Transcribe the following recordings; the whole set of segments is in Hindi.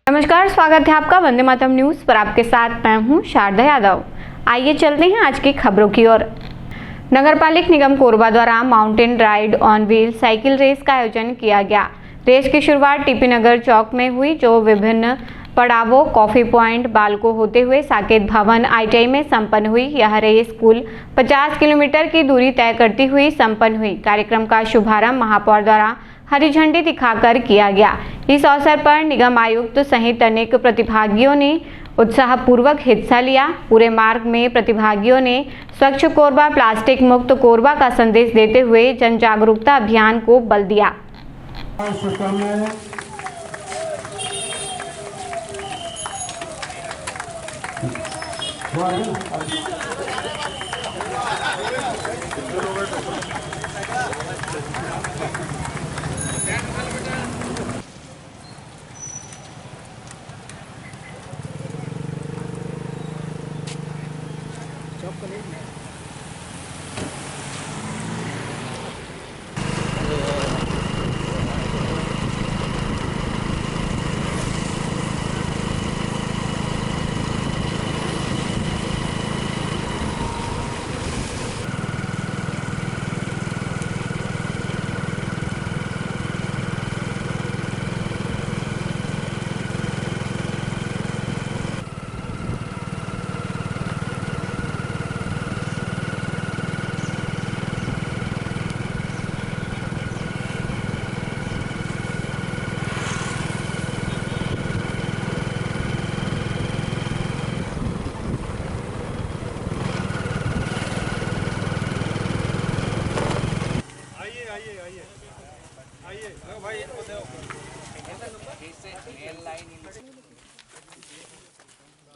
नमस्कार, स्वागत है आपका वंदे मातरम न्यूज पर। आपके साथ मैं हूं शारदा यादव। आइए चलते हैं आज की खबरों की ओर। नगरपालिक निगम कोरबा द्वारा mountain ride on wheel cycle race का आयोजन किया गया। रेस की शुरुआत टीपी नगर चौक में हुई, जो विभिन्न पड़ावों कॉफी पॉइंट बालको होते हुए साकेत भवन ITI में संपन्न हुई। यह रेस कुल 50 किलोमीटर की दूरी तय करती हुई संपन्न हुई। कार्यक्रम का शुभारंभ महापौर द्वारा हरी झंडी दिखाकर किया गया। इस अवसर पर निगम आयुक्त सहित अनेक प्रतिभागियों ने उत्साहपूर्वक हिस्सा लिया। पूरे मार्ग में प्रतिभागियों ने स्वच्छ कोरबा, प्लास्टिक मुक्त कोरबा का संदेश देते हुए जन जागरूकता अभियान को बल दिया।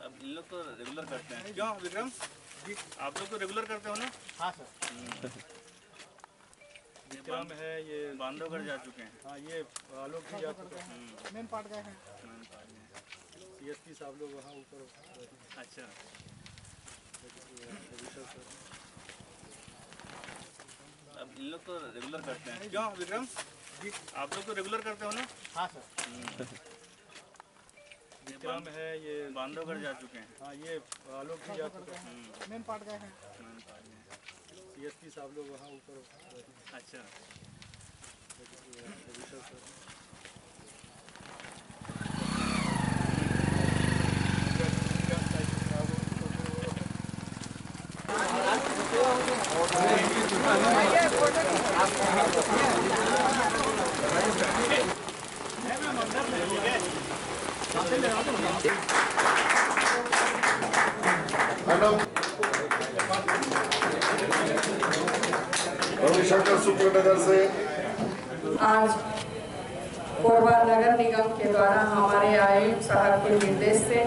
अब इन लोग तो रेगुलर करते हैं। क्यों विक्रम जी, आप लोग तो रेगुलर करते हो ना? हाँ सर। विक्रम है, ये बांधवगढ़ जा चुके हैं। हाँ, ये आलोक भी जा चुके हैं, मेन पार्ट गए हैं। CSP साहब लोग वहाँ ऊपर। अच्छा, अब इन लोग तो रेगुलर करते हैं। क्यों विक्रम जी, आप लोग तो रेगुलर करते हो ना? हाँ सर। विक्रम है, ये बांधवगढ़ जा चुके हैं। हाँ, ये आलोक भी जा चुके हैं, मेन पार्ट गए हैं। CSP साहब लोग वहाँ ऊपर। अच्छा, रविशंकर सुप्रनगर से आज कोरबा नगर निगम के द्वारा हमारे आयुक्त साहब के निर्देश से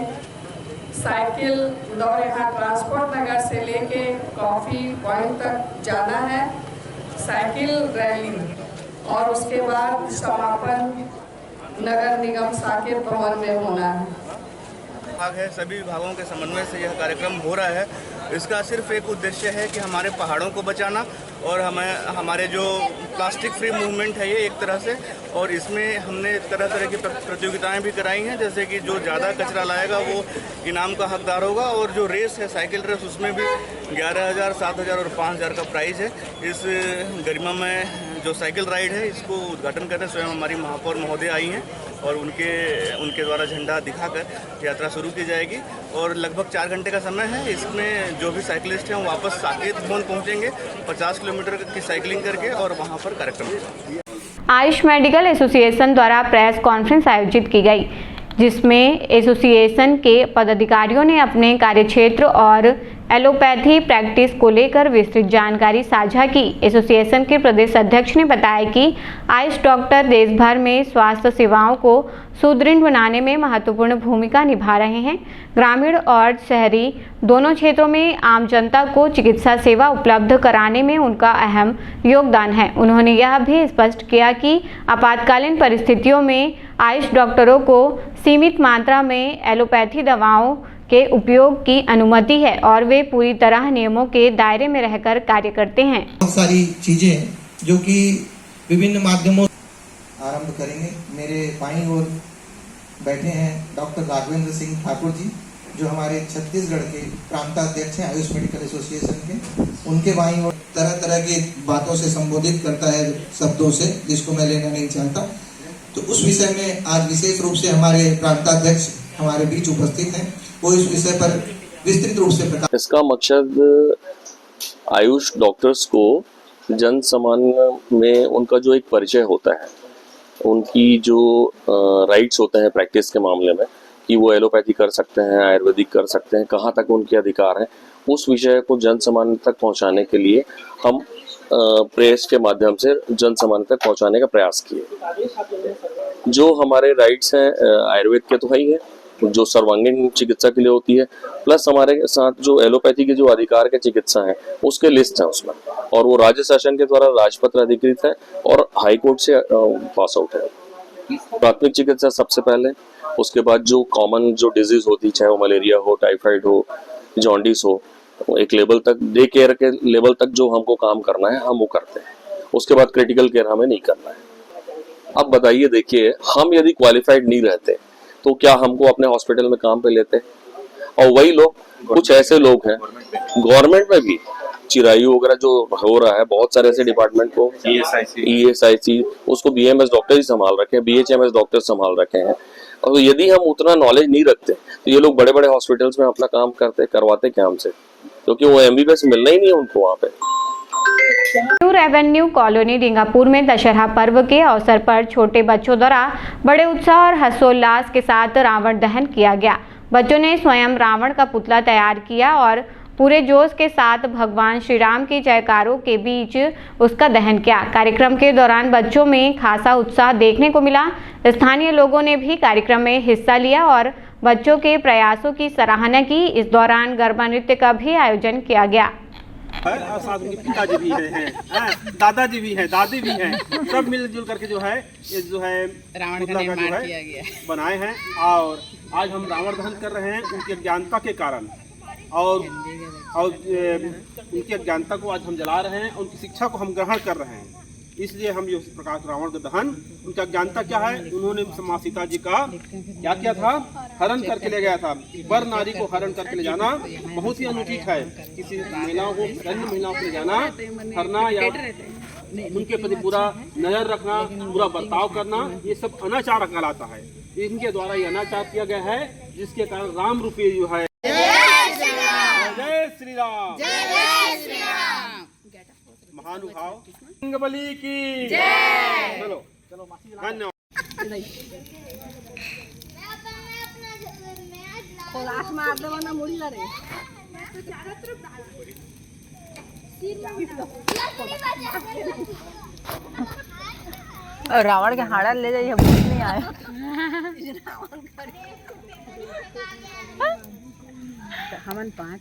साइकिल दौड़ यहाँ ट्रांसपोर्ट नगर से लेके कॉफी पॉइंट तक जाना है, साइकिल रैली, और उसके बाद समापन नगर निगम साकेत भवन में होना है। विभाग है, सभी विभागों के समन्वय से यह कार्यक्रम हो रहा है। इसका सिर्फ एक उद्देश्य है कि हमारे पहाड़ों को बचाना और हमारे जो प्लास्टिक फ्री मूवमेंट है ये एक तरह से, और इसमें हमने तरह तरह की प्रतियोगिताएं भी कराई हैं, जैसे कि जो ज़्यादा कचरा लाएगा वो इनाम का हकदार होगा, और जो रेस है साइकिल रेस उसमें भी 11,000, 7,000 और 5,000 का प्राइज़ है। इस गरिमा में जो साइकिल राइड है इसको उद्घाटन करने स्वयं हमारी महापौर महोदय आई हैं, और उनके द्वारा झंडा दिखाकर यात्रा शुरू की जाएगी, और लगभग 4 घंटे का समय है। इसमें जो भी साइकिलिस्ट हैं वो वापस साकेत भवन पहुंचेंगे 50 किलोमीटर की साइकिलिंग करके, और वहां पर कार्यक्रम होगा। आयुष मेडिकल एसोसिएशन द्वारा प्रेस कॉन्फ्रेंस आयोजित की गई, जिसमें एसोसिएशन के पदाधिकारियों ने अपने कार्यक्षेत्र और एलोपैथी प्रैक्टिस को लेकर विस्तृत जानकारी साझा की। एसोसिएशन के प्रदेश अध्यक्ष ने बताया कि आयुष डॉक्टर देश भर में स्वास्थ्य सेवाओं को सुदृढ़ बनाने में महत्वपूर्ण भूमिका निभा रहे हैं। ग्रामीण और शहरी दोनों क्षेत्रों में आम जनता को चिकित्सा सेवा उपलब्ध कराने में उनका अहम योगदान है। उन्होंने यह भी स्पष्ट किया कि आपातकालीन परिस्थितियों में आयुष डॉक्टरों को सीमित मात्रा में एलोपैथी दवाओं के उपयोग की अनुमति है और वे पूरी तरह नियमों के दायरे में रहकर कार्य करते हैं। बहुत सारी चीजें जो कि विभिन्न माध्यमों आरंभ करेंगे। मेरे बाईं ओर बैठे हैं डॉक्टर राघवेंद्र सिंह ठाकुर जी, जो हमारे छत्तीसगढ़ के प्रांताध्यक्ष हैं आयुष मेडिकल एसोसिएशन के। उनके वाणी और तरह तरह की बातों से संबोधित करता है, शब्दों से, जिसको मैं लेना नहीं चाहता। तो उस विषय में आज विशेष रूप से हमारे प्रांताध्यक्ष हमारे बीच उपस्थित हैं, वो इस विषय पर विस्तृत रूप से प्रकाश। इसका मकसद आयुष डॉक्टर्स को जन सामान्य में उनका जो एक परिचय होता है, उनकी जो राइट्स होते हैं प्रैक्टिस के मामले में, कि वो एलोपैथी कर सकते हैं, आयुर्वेदिक कर सकते हैं, कहाँ तक उनके अधिकार हैं, उस विषय को जन सामान्य तक पहुँचाने के लिए हम प्रेस के माध्यम से जन सामान्य तक पहुँचाने का प्रयास किए। जो हमारे राइट्स हैं आयुर्वेद के तो है ही है, जो सर्वांगीण चिकित्सा के लिए होती है, प्लस हमारे साथ जो एलोपैथी के जो अधिकार के चिकित्सा हैं उसके लिस्ट हैं उसमें, और वो राज्य शासन के द्वारा राजपत्र अधिकृत है और हाई कोर्ट से पास आउट है। प्राथमिक चिकित्सा सबसे पहले, उसके बाद जो कॉमन जो डिजीज होती, चाहे वो मलेरिया हो, टाइफाइड हो, जॉन्डिस हो, एक लेवल तक, डे केयर के लेवल तक जो हमको काम करना है हम वो करते हैं। उसके बाद क्रिटिकल केयर हमें नहीं करना है। अब बताइए, देखिए, हम यदि क्वालिफाइड नहीं रहते तो क्या हमको अपने हॉस्पिटल में काम पे लेते? और वही लोग, कुछ ऐसे लोग हैं गवर्नमेंट में भी, चिरायु वगैरह जो हो रहा है, बहुत सारे ऐसे डिपार्टमेंट को ESIC उसको BMS डॉक्टर ही संभाल रखे हैं, BHMS डॉक्टर संभाल रखे हैं। और यदि हम उतना नॉलेज नहीं रखते तो ये लोग बड़े बड़े हॉस्पिटल्स में अपना काम करवाते क्या हमसे, क्योंकि वो MBBS मिलना ही नहीं है उनको वहाँ पे। न्यू रेवेन्यू कॉलोनी डिंगापुर में दशहरा पर्व के अवसर पर छोटे बच्चों द्वारा बड़े उत्साह और हर्षोल्लास के साथ रावण दहन किया गया। बच्चों ने स्वयं रावण का पुतला तैयार किया और पूरे जोश के साथ भगवान श्री राम के जयकारों के बीच उसका दहन किया। कार्यक्रम के दौरान बच्चों में खासा उत्साह देखने को मिला। स्थानीय लोगों ने भी कार्यक्रम में हिस्सा लिया और बच्चों के प्रयासों की सराहना की। इस दौरान गरबा नृत्य का भी आयोजन किया गया। और साथ उनके पिताजी भी हैं, दादाजी भी हैं, दादी भी हैं, सब मिलजुल करके जो है ये जो है रावण का निर्माण किया गया, बनाए हैं। और आज हम रावण दहन कर रहे हैं उनकी अज्ञानता के कारण, और उनकी अज्ञानता को आज हम जला रहे हैं, उनकी शिक्षा को हम ग्रहण कर रहे हैं। इसलिए हम इस प्रकार रावण का दहन, उनकी अज्ञानता क्या है, उन्होंने माँ सीता जी का क्या किया था, हरण करके ले गया था। वर नारी को हरण करके ले जाना बहुत ही अनुचित है। किसी महिलाओं को, अन्य महिलाओं को ले जाना, हरना या उनके प्रति पूरा नजर रखना, पूरा बर्ताव करना, ये सब अनाचार कहलाता है। इनके द्वारा ये अनाचार किया गया है, जिसके कारण राम रूपी जो है, जय श्री राम, महानुभाव बलि की जय। चलो धन्यवाद। रावण के हाड़ा ले जाइए, कुछ नहीं आया। हमन पाँच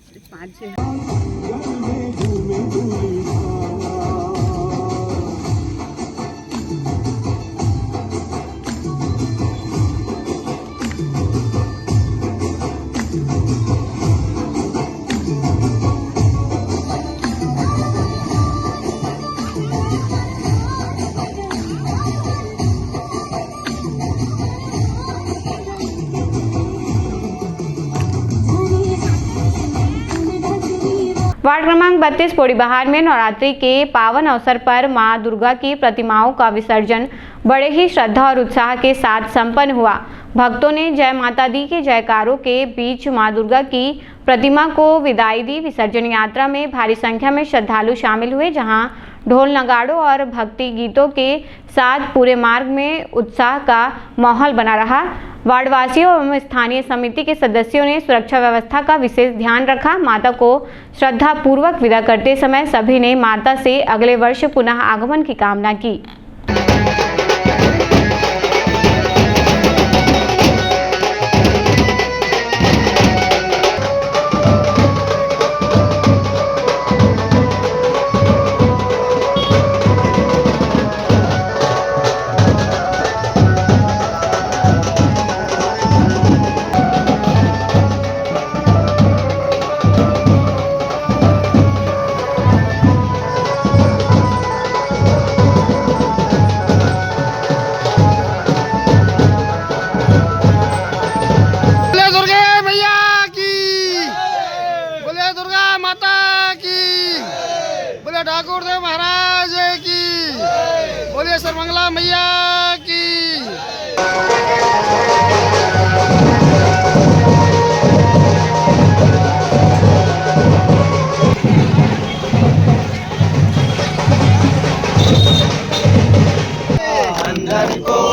वार्ड क्रमांक 32 पोड़ीबहार में नवरात्रि के पावन अवसर पर मां दुर्गा की प्रतिमाओं का विसर्जन बड़े ही श्रद्धा और उत्साह के साथ संपन्न हुआ। भक्तों ने जय माता दी के जयकारों के बीच मां दुर्गा की प्रतिमा को विदाई दी। विसर्जन यात्रा में भारी संख्या में श्रद्धालु शामिल हुए, जहां ढोल नगाड़ों और भक्ति गीतों के साथ पूरे मार्ग में उत्साह का माहौल बना रहा। वार्डवासियों एवं स्थानीय समिति के सदस्यों ने सुरक्षा व्यवस्था का विशेष ध्यान रखा। माता को श्रद्धा पूर्वक विदा करते समय सभी ने माता से अगले वर्ष पुनः आगमन की कामना की।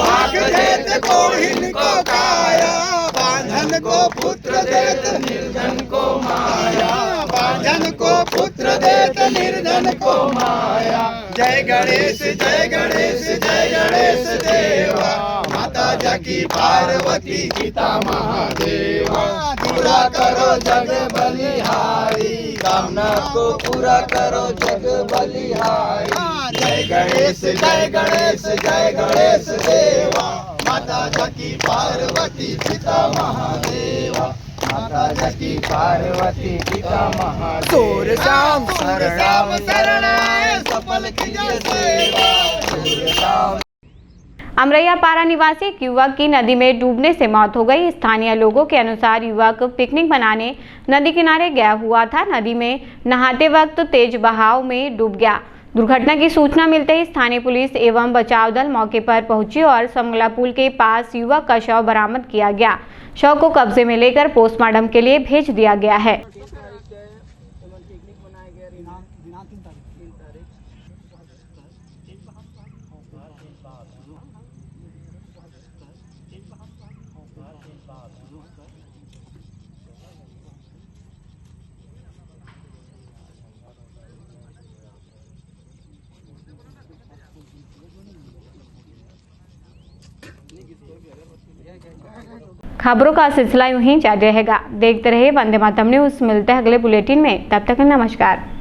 वाक देत कोहिन को काया, बांधन को पुत्र देत निर्धन को माया, बांधन को पुत्र देत निर्धन को माया। जय गणेश जय गणेश जय गणेश देवा, माता जकी पार्वती पिता महादेवा। पूरा करो जग बलिहारी, कामना को पूरा करो जग बलिहारी। जय गणेश जय गणेश जय गणेश देवा, माता जकी पार्वती पिता महादेवा, माता जकी पार्वती पिता महादेवा। सूर श्याम शरणाय सफल कीजिए सेवा, सूर श्याम। अमरैया पारा निवासी एक युवक की नदी में डूबने से मौत हो गई। स्थानीय लोगों के अनुसार युवक पिकनिक मनाने नदी किनारे गया हुआ था। नदी में नहाते वक्त तेज बहाव में डूब गया। दुर्घटना की सूचना मिलते ही स्थानीय पुलिस एवं बचाव दल मौके पर पहुंची और समगला पुल के पास युवक का शव बरामद किया गया। शव को कब्जे में लेकर पोस्टमार्टम के लिए भेज दिया गया है। खबरों का सिलसिला यूं ही जारी रहेगा। देखते रहिए वंदे मातरम न्यूज़। मिलते हैं अगले बुलेटिन में, तब तक नमस्कार।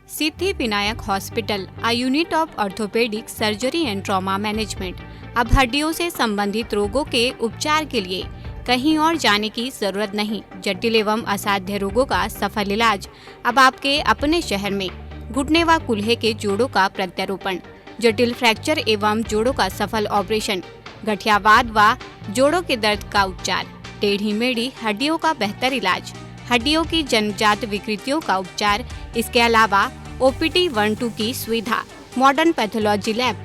Siddhi Vinayak hospital, a unit of orthopaedic surgery and trauma management. अब हड्डियों से संबंधित रोगों के उपचार के लिए कहीं और जाने की जरूरत नहीं। जटिल एवं असाध्य रोगों का सफल इलाज अब आपके अपने शहर में। घुटने व कूल्हे के जोड़ों का प्रत्यारोपण, जटिल फ्रैक्चर एवं जोड़ों का सफल ऑपरेशन, गठियावाद व जोड़ों के दर्द का उपचार, टेढ़ी मेढ़ी हड्डियों का बेहतर इलाज, हड्डियों की जन्मजात विकृतियों का उपचार। इसके अलावा OPD 1-2 की सुविधा, modern pathology lab,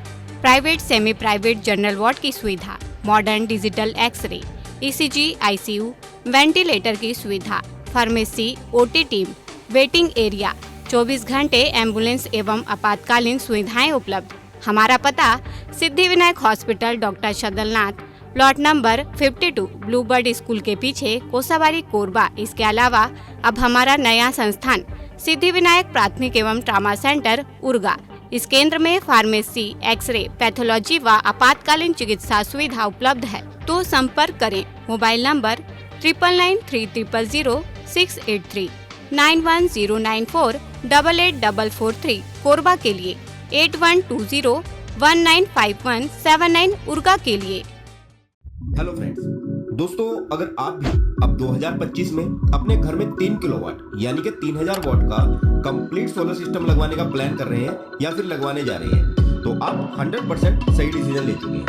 private semi private general ward की सुविधा, modern digital x-ray, ECG, ICU, ventilator की सुविधा, pharmacy, OT team, waiting area, 24 घंटे एम्बुलेंस एवं आपातकालीन सुविधाएं उपलब्ध। हमारा पता Siddhi Vinayak hospital, doctor Shadalnath, plot number 52, Bluebird school के पीछे, कोसाबारी, कोरबा। इसके अलावा अब हमारा नया संस्थान सिद्धि विनायक प्राथमिक एवं ट्रामा सेंटर, उर्गा। इस केंद्र में फार्मेसी, एक्सरे, पैथोलॉजी व आपातकालीन चिकित्सा सुविधा उपलब्ध है। तो संपर्क करें। मोबाइल नंबर 9993000683, 9109488443, कोरबा के लिए 8120195179, उर्गा के लिए। हेलो फ्रेंड्स, दोस्तों अगर आप भी अब 2025 में अपने घर में 3 किलोवाट यानी कि 3000 वाट का कंप्लीट सोलर सिस्टम लगवाने का प्लान कर रहे हैं या फिर लगवाने जा रहे हैं, तो आप 100% सही डिसीजन ले चुके हैं।